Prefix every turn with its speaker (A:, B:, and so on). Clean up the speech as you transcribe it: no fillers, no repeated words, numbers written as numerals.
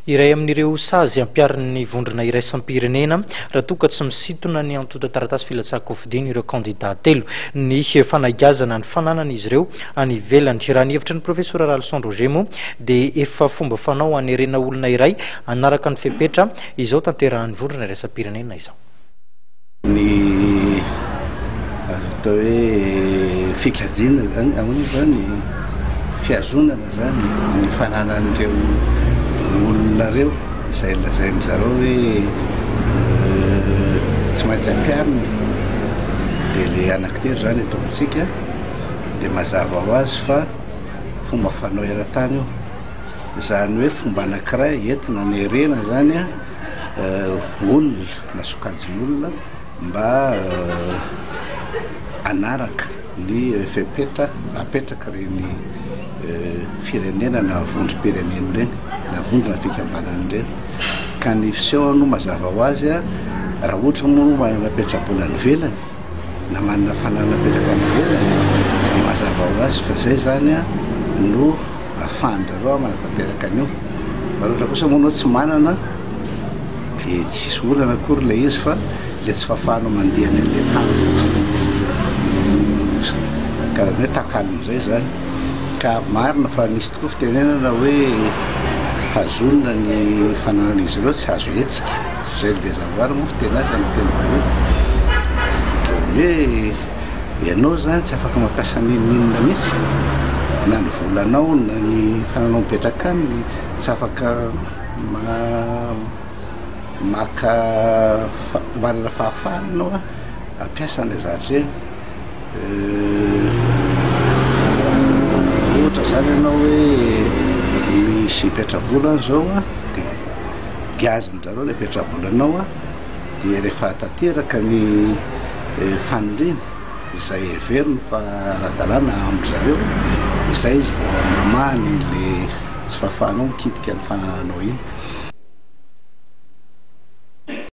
A: iray amin'ireo sazy ampiarin'ny vondrona iraisam-pirenena raha toa ka tsy misintona ny antota taratasy filatsako-fidiny ireo candidat telo ny fanagazana ny fananan'izy ireo any ivelany. Raha ny hevitra ny professeur Ralson Roger moa dia efa fomba fanao anerena olona iray anaraka ny fepetra izao tanterahan'ny vondrona iraisam-pirenena izao.
B: Ny atao hoe fikajina zany amoa ny fiazonana zany ny fananan'ireo olona reo izay lazainy zareo hoe tsy maintsy ampiarina dia le anankitelo zany eto amintsika dia mazava ho azy fa fomba fanao eran-tany io zany hoe fomba anankiray entina ny herena zany a olona na sokajin'olona mba anaraka ny fepetra apetraka reny firenena na vondrom-pirenena reny na vondrona fikambanana reny ka ny fiseho no mazava ho azy a raha ohatra moa manana petrabola ny velany na manana fanana petraka ny velany dia mazava ho azy fa zay zany a no ahafahandrareo manatanteraka an'io. Fa ohatra kosa moa tsy manana dia tsisy olana akory le izy fa le tsy fahafahanao mandeha n'le tany fotsiny karaha hoe takalony zay zany. Ka marina fa nisy tokoa fitenenana hoe hazonona ny fananan'izy ireo tsy azo hetsika zay le zavary moa fitenazy amin'ny teny vahiny hoe ianao zany tsy afaka mampiasa ninina mihitsy na ny volanao na ny fananao mipetraka aminy tsy afaka maka manana fahafahanao a ampiasa ny zavatra eny ohatra zany ianao hoe misy petrabolana zao a dia gaziny zareo le petrabolanao a dia rehefa tanteraka ny faniriny izay heveriny fa ara-dalàna amindry zareo izay mamany le tsy fahafahanao mikitika ny fanananao iny